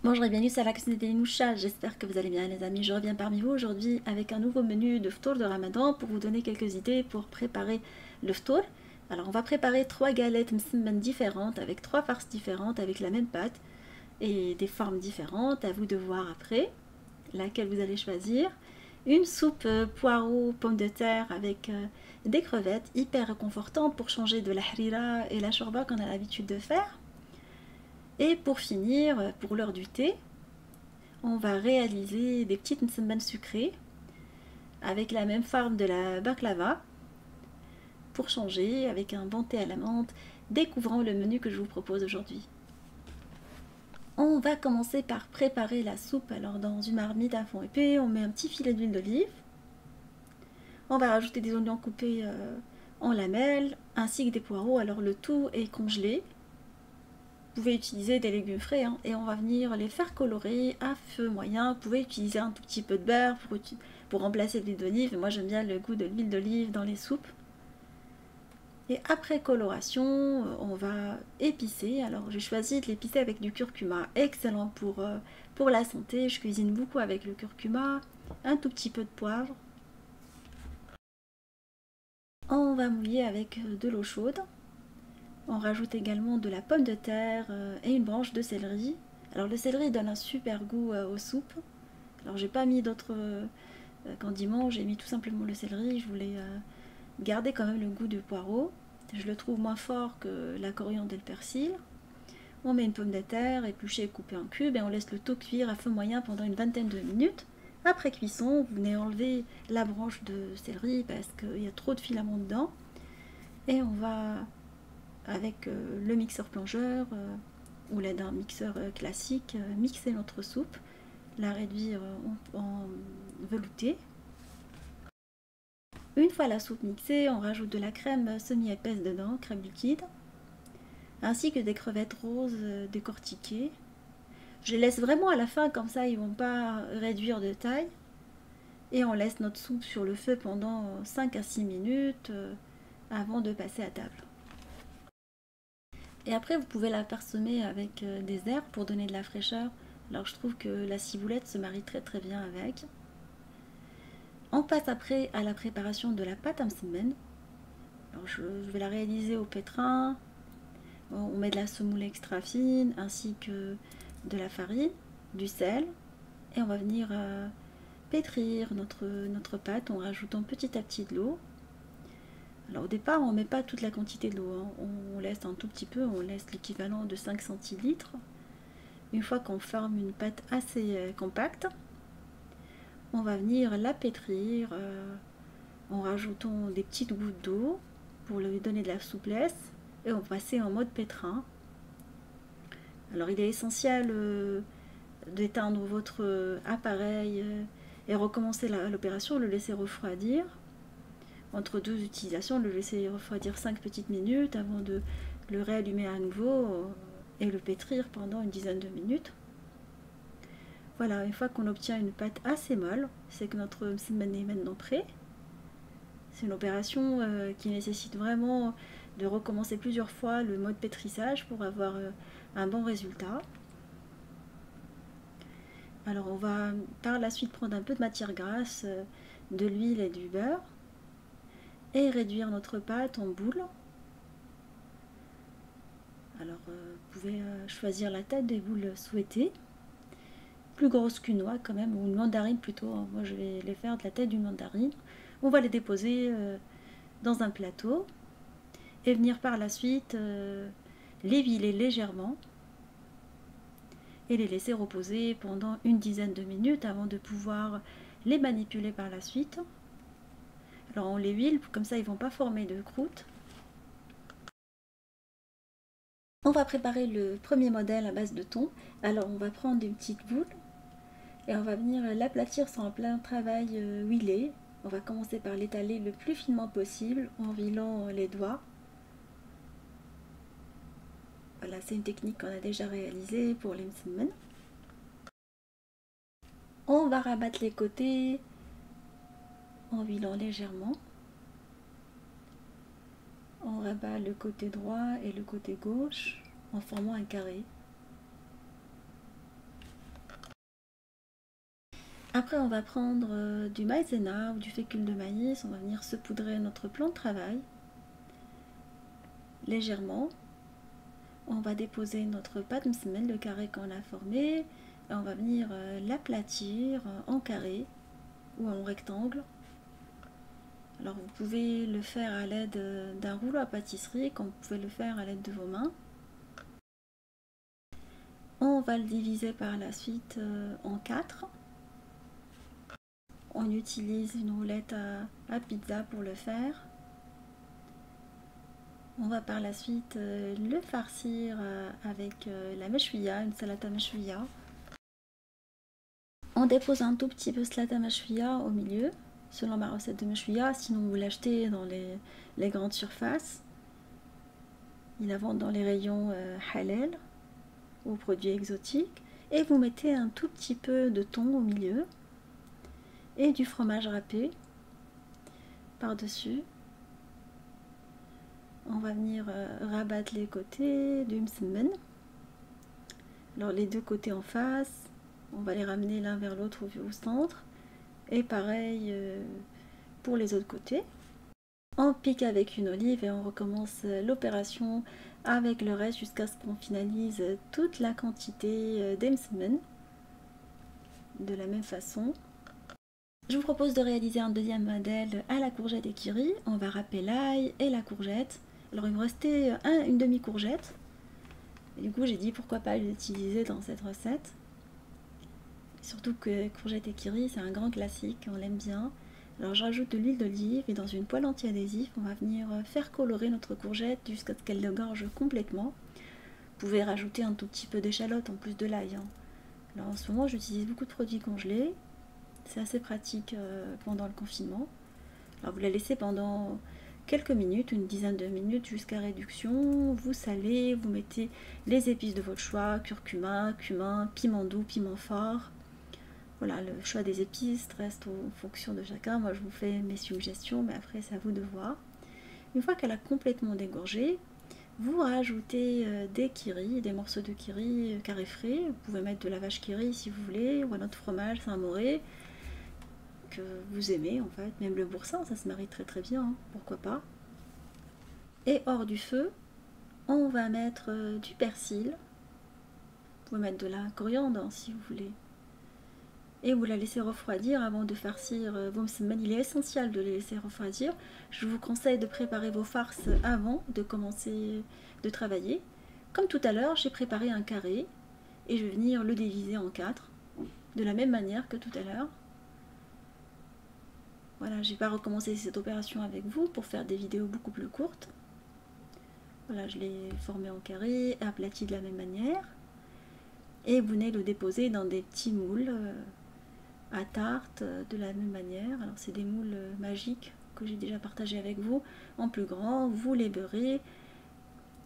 Bonjour et bienvenue sur la cuisine des Noucha, j'espère que vous allez bien les amis. Je reviens parmi vous aujourd'hui avec un nouveau menu de ftour de Ramadan pour vous donner quelques idées pour préparer le ftour. Alors on va préparer 3 galettes msemmen différentes avec 3 farces différentes avec la même pâte et des formes différentes. À vous de voir après laquelle vous allez choisir. Une soupe poireaux, pommes de terre avec des crevettes hyper réconfortantes pour changer de la harira et la shorba qu'on a l'habitude de faire. Et pour finir, pour l'heure du thé, on va réaliser des petites msemmen sucrées avec la même forme de la baklava pour changer avec un bon thé à la menthe, découvrant le menu que je vous propose aujourd'hui. On va commencer par préparer la soupe. Alors dans une marmite à fond épais, on met un petit filet d'huile d'olive. On va rajouter des oignons coupés en lamelles ainsi que des poireaux. Alors le tout est congelé. Vous pouvez utiliser des légumes frais et on va venir les faire colorer à feu moyen. Vous pouvez utiliser un tout petit peu de beurre pour remplacer l'huile d'olive. Moi j'aime bien le goût de l'huile d'olive dans les soupes. Et après coloration, on va épicer. Alors j'ai choisi de l'épicer avec du curcuma, excellent pour la santé. Je cuisine beaucoup avec le curcuma, un tout petit peu de poivre. On va mouiller avec de l'eau chaude. On rajoute également de la pomme de terre et une branche de céleri. Alors le céleri donne un super goût aux soupes. Alors j'ai pas mis d'autres condiments, j'ai mis tout simplement le céleri. Je voulais garder quand même le goût du poireau. Je le trouve moins fort que la coriandre et le persil. On met une pomme de terre épluchée et coupée en cubes et on laisse le tout cuire à feu moyen pendant une vingtaine de minutes. Après cuisson, vous venez enlever la branche de céleri parce qu'il y a trop de filaments dedans. Et on va, avec le mixeur plongeur ou l'aide d'un mixeur classique, mixer notre soupe, la réduire en velouté. Une fois la soupe mixée, on rajoute de la crème semi-épaisse dedans, crème liquide, ainsi que des crevettes roses décortiquées. Je les laisse vraiment à la fin, comme ça ils ne vont pas réduire de taille. Et on laisse notre soupe sur le feu pendant 5 à 6 minutes avant de passer à table. Et après vous pouvez la parsemer avec des herbes pour donner de la fraîcheur. Alors je trouve que la ciboulette se marie très très bien avec. On passe après à la préparation de la pâte à msemen. Alors je vais la réaliser au pétrin. On met de la semoule extra fine ainsi que de la farine, du sel et on va venir pétrir notre pâte en rajoutant petit à petit de l'eau. Alors au départ on ne met pas toute la quantité de l'eau, on laisse un tout petit peu, on laisse l'équivalent de 5 centilitres. Une fois qu'on forme une pâte assez compacte, on va venir la pétrir en rajoutant des petites gouttes d'eau pour lui donner de la souplesse et on va passer en mode pétrin. Alors il est essentiel d'éteindre votre appareil et recommencer l'opération, le laisser refroidir. Entre deux utilisations, le laisser refroidir 5 petites minutes avant de le réallumer à nouveau et le pétrir pendant une dizaine de minutes. Voilà, une fois qu'on obtient une pâte assez molle, c'est que notre msemen est maintenant prêt. C'est une opération qui nécessite vraiment de recommencer plusieurs fois le mode pétrissage pour avoir un bon résultat. Alors on va par la suite prendre un peu de matière grasse, de l'huile et du beurre et réduire notre pâte en boules. Alors vous pouvez choisir la taille des boules souhaitées, plus grosses qu'une noix quand même, ou une mandarine plutôt. Moi je vais les faire de la taille d'une mandarine. On va les déposer dans un plateau et venir par la suite les huiler légèrement et les laisser reposer pendant une dizaine de minutes avant de pouvoir les manipuler par la suite. Alors on les huile, comme ça ils ne vont pas former de croûte. On va préparer le premier modèle à base de thon. Alors on va prendre une petite boule et on va venir l'aplatir sur un plein travail huilé. On va commencer par l'étaler le plus finement possible en huilant les doigts. Voilà, c'est une technique qu'on a déjà réalisée pour les msemen. On va rabattre les côtés en huilant légèrement. On rabat le côté droit et le côté gauche en formant un carré. Après, on va prendre du maïzena ou du fécule de maïs. On va venir saupoudrer notre plan de travail légèrement. On va déposer notre pâte msemen, le carré qu'on a formé, et on va venir l'aplatir en carré ou en rectangle. Alors vous pouvez le faire à l'aide d'un rouleau à pâtisserie, comme vous pouvez le faire à l'aide de vos mains. On va le diviser par la suite en 4. On utilise une roulette à pizza pour le faire. On va par la suite le farcir avec la meshwiya, une salade à meshwiya. On dépose un tout petit peu salade à meshwiya au milieu, selon ma recette de meshwiya. Sinon vous l'achetez dans les grandes surfaces. Ils la vendent dans les rayons halal ou produits exotiques. Et vous mettez un tout petit peu de thon au milieu et du fromage râpé par-dessus. On va venir rabattre les côtés du msemen. Alors les deux côtés en face, on va les ramener l'un vers l'autre au centre. Et pareil pour les autres côtés. On pique avec une olive et on recommence l'opération avec le reste jusqu'à ce qu'on finalise toute la quantité des msemen. De la même façon. Je vous propose de réaliser un deuxième modèle à la courgette et kiri. On va râper l'ail et la courgette. Alors il me restait une demi-courgette. Et du coup j'ai dit pourquoi pas l'utiliser dans cette recette. Surtout que courgette et kiri c'est un grand classique, on l'aime bien. Alors je rajoute de l'huile d'olive et dans une poêle anti-adhésif on va venir faire colorer notre courgette jusqu'à ce qu'elle dégorge complètement. Vous pouvez rajouter un tout petit peu d'échalote en plus de l'ail. Alors en ce moment j'utilise beaucoup de produits congelés. C'est assez pratique pendant le confinement. Alors vous la laissez pendant quelques minutes, une dizaine de minutes jusqu'à réduction. Vous salez, vous mettez les épices de votre choix, curcuma, cumin, piment doux, piment fort. Voilà, le choix des épices reste en fonction de chacun. Moi je vous fais mes suggestions, mais après c'est à vous de voir. Une fois qu'elle a complètement dégorgé, vous rajoutez des kiris, des morceaux de kiri carré frais. Vous pouvez mettre de la vache kiri si vous voulez, ou un autre fromage Saint-Moré que vous aimez en fait, même le boursin, ça se marie très très bien, hein, pourquoi pas. Et hors du feu, on va mettre du persil. Vous pouvez mettre de la coriandre hein, si vous voulez. Et vous la laissez refroidir avant de farcir vos msemen. Il est essentiel de les laisser refroidir. Je vous conseille de préparer vos farces avant de commencer de travailler. Comme tout à l'heure, j'ai préparé un carré et je vais venir le diviser en 4 de la même manière que tout à l'heure. Voilà, je n'ai pas recommencé cette opération avec vous pour faire des vidéos beaucoup plus courtes. Voilà, je l'ai formé en carré, aplati de la même manière. Et vous venez le déposer dans des petits moules à tarte de la même manière. Alors c'est des moules magiques que j'ai déjà partagé avec vous. En plus grand, vous les beurrez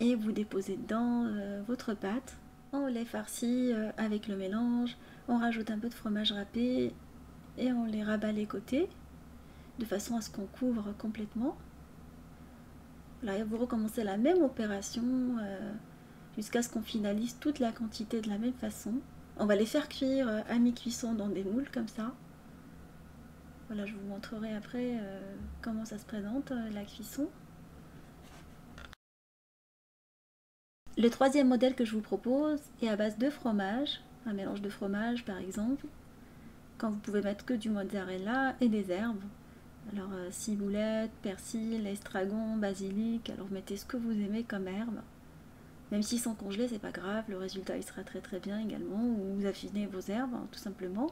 et vous déposez dedans votre pâte. On les farcit avec le mélange. On rajoute un peu de fromage râpé et on les rabat les côtés, de façon à ce qu'on couvre complètement. Là, vous recommencez la même opération jusqu'à ce qu'on finalise toute la quantité de la même façon. On va les faire cuire à mi-cuisson dans des moules comme ça. Voilà, je vous montrerai après comment ça se présente la cuisson. Le troisième modèle que je vous propose est à base de fromage, un mélange de fromage par exemple. Quand vous pouvez mettre que du mozzarella et des herbes. Alors ciboulette, persil, estragon, basilic, alors mettez ce que vous aimez comme herbe. Même s'ils sont congelés, c'est pas grave, le résultat il sera très très bien également. Ou vous affinez vos herbes, hein, tout simplement.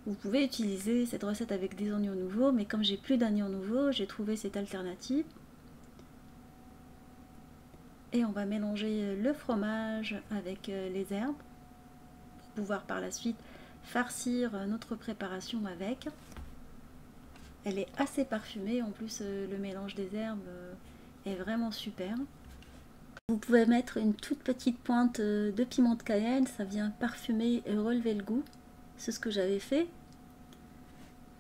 Vous pouvez utiliser cette recette avec des oignons nouveaux, mais comme j'ai plus d'oignons nouveaux, j'ai trouvé cette alternative. Et on va mélanger le fromage avec les herbes, pour pouvoir par la suite farcir notre préparation avec. Elle est assez parfumée, en plus le mélange des herbes est vraiment super. Vous pouvez mettre une toute petite pointe de piment de Cayenne, ça vient parfumer et relever le goût. C'est ce que j'avais fait.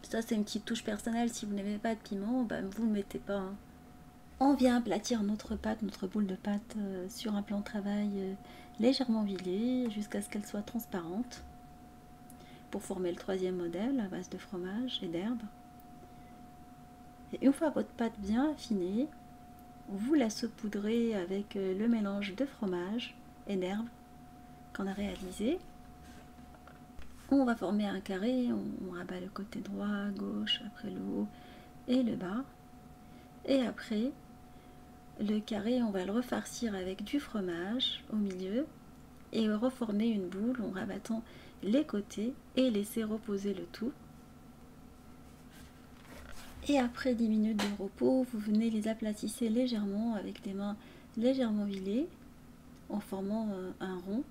Ça c'est une petite touche personnelle, si vous n'aimez pas de piment, ben, vous ne le mettez pas. Hein. On vient aplatir notre pâte, notre boule de pâte sur un plan de travail légèrement huilé jusqu'à ce qu'elle soit transparente. pour former le troisième modèle à base de fromage et d'herbes. Et une fois votre pâte bien affinée, vous la saupoudrez avec le mélange de fromage et d'herbes qu'on a réalisé. On va former un carré, on rabat le côté droit, gauche, après le haut et le bas. Et après, le carré, on va le refarcir avec du fromage au milieu et reformer une boule en rabattant les côtés et laisser reposer le tout. Et après 10 minutes de repos, vous venez les aplatisser légèrement avec des mains légèrement huilées en formant un rond.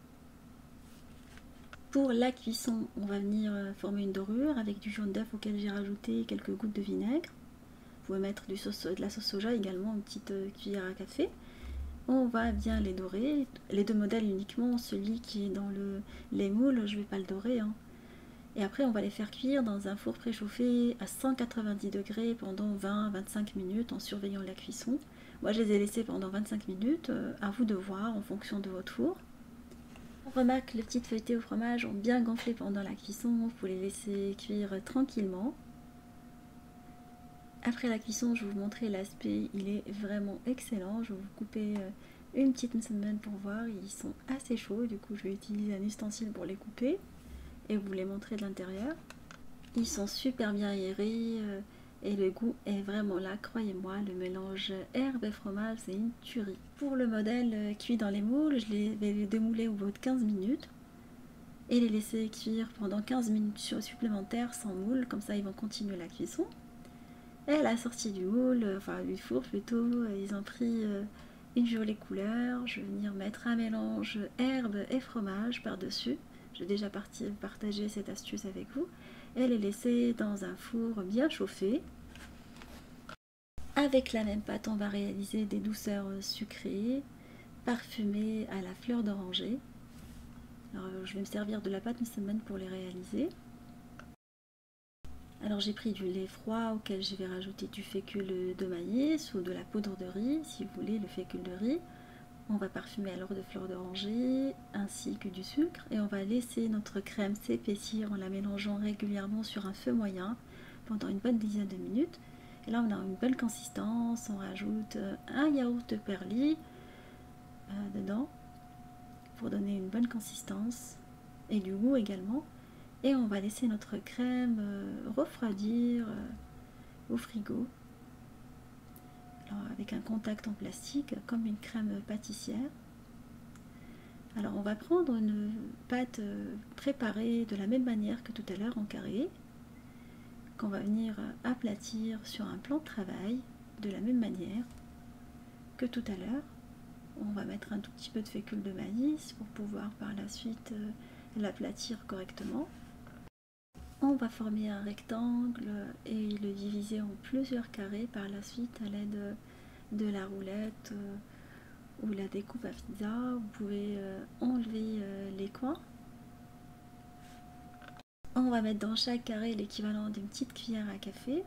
Pour la cuisson, on va venir former une dorure avec du jaune d'œuf auquel j'ai rajouté quelques gouttes de vinaigre. Vous pouvez mettre de la sauce soja également, une petite cuillère à café. On va bien les dorer, les deux modèles uniquement, celui qui est dans les moules, je ne vais pas le dorer. Et après, on va les faire cuire dans un four préchauffé à 190 degrés pendant 20-25 minutes en surveillant la cuisson. Moi, je les ai laissés pendant 25 minutes, à vous de voir en fonction de votre four. On remarque que les petites feuilletées au fromage ont bien gonflé pendant la cuisson, vous pouvez les laisser cuire tranquillement. Après la cuisson, je vais vous montrer l'aspect, il est vraiment excellent. Je vais vous couper une petite msemmane pour voir, ils sont assez chauds, du coup je vais utiliser un ustensile pour les couper et vous les montrer de l'intérieur. Ils sont super bien aérés et le goût est vraiment là, croyez-moi, le mélange herbe et fromage, c'est une tuerie. Pour le modèle cuit dans les moules, je les vais démouler au bout de 15 minutes et les laisser cuire pendant 15 minutes supplémentaires sans moule, comme ça ils vont continuer la cuisson. Et à la sortie du moule, enfin du four plutôt, ils ont pris une jolie couleur. Je vais venir mettre un mélange herbe et fromage par-dessus. J'ai déjà partagé cette astuce avec vous. Et les laisser dans un four bien chauffé. Avec la même pâte, on va réaliser des douceurs sucrées, parfumées à la fleur d'oranger. Alors, je vais me servir de la pâte msemmane pour les réaliser. Alors j'ai pris du lait froid auquel je vais rajouter du fécule de maïs ou de la poudre de riz, si vous voulez, le fécule de riz. On va parfumer alors de fleurs d'oranger ainsi que du sucre et on va laisser notre crème s'épaissir en la mélangeant régulièrement sur un feu moyen pendant une bonne dizaine de minutes. Et là on a une belle consistance, on rajoute un yaourt perli dedans pour donner une bonne consistance et du goût également. Et on va laisser notre crème refroidir au frigo. Alors avec un contact en plastique comme une crème pâtissière. Alors on va prendre une pâte préparée de la même manière que tout à l'heure en carré, qu'on va venir aplatir sur un plan de travail de la même manière que tout à l'heure. On va mettre un tout petit peu de fécule de maïs pour pouvoir par la suite l'aplatir correctement. On va former un rectangle et le diviser en plusieurs carrés par la suite à l'aide de la roulette ou la découpe à pizza. Vous pouvez enlever les coins. On va mettre dans chaque carré l'équivalent d'une petite cuillère à café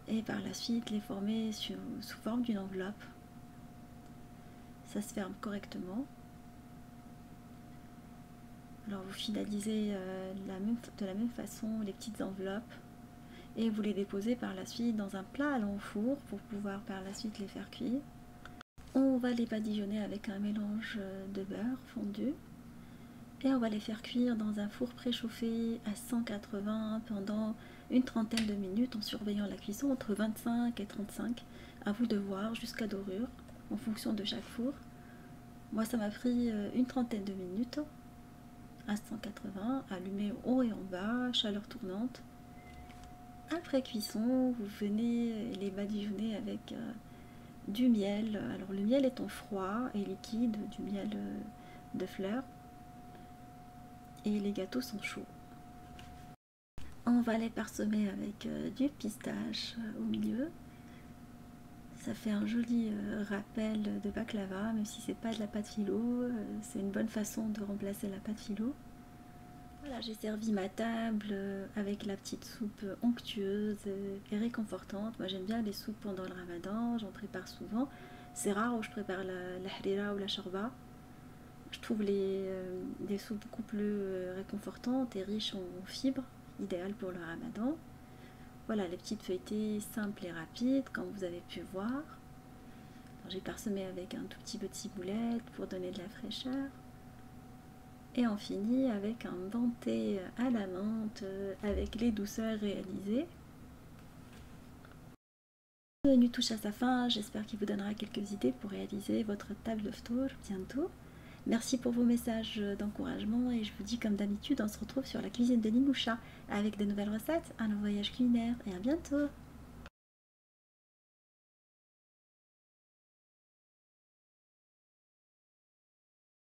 et par la suite les former sous forme d'une enveloppe. Ça se ferme correctement. Alors vous finalisez de la même façon les petites enveloppes et vous les déposez par la suite dans un plat allant au four pour pouvoir par la suite les faire cuire. On va les badigeonner avec un mélange de beurre fondu et on va les faire cuire dans un four préchauffé à 180 pendant une trentaine de minutes en surveillant la cuisson entre 25 et 35, à vous de voir, jusqu'à dorure en fonction de chaque four. Moi ça m'a pris une trentaine de minutes à 180, allumé en haut et en bas, chaleur tournante. Après cuisson, vous venez les badigeonner avec du miel. Alors le miel étant froid et liquide, du miel de fleurs. Et les gâteaux sont chauds. On va les parsemer avec du pistache au milieu. Ça fait un joli rappel de baklava, même si c'est pas de la pâte phyllo, c'est une bonne façon de remplacer la pâte phyllo. Voilà, j'ai servi ma table avec la petite soupe onctueuse et réconfortante. Moi j'aime bien les soupes pendant le ramadan, j'en prépare souvent. C'est rare où je prépare la harira ou la shorba. Je trouve des soupes beaucoup plus réconfortantes et riches en fibres, idéales pour le ramadan. Voilà, les petites feuilletées simples et rapides, comme vous avez pu voir. J'ai parsemé avec un tout petit peu de ciboulette pour donner de la fraîcheur. Et on finit avec un denté à la menthe avec les douceurs réalisées. Le menu touche à sa fin, j'espère qu'il vous donnera quelques idées pour réaliser votre table de ftour bientôt. Merci pour vos messages d'encouragement et je vous dis comme d'habitude, on se retrouve sur la cuisine de Ninoucha avec de nouvelles recettes, un voyage culinaire et à bientôt.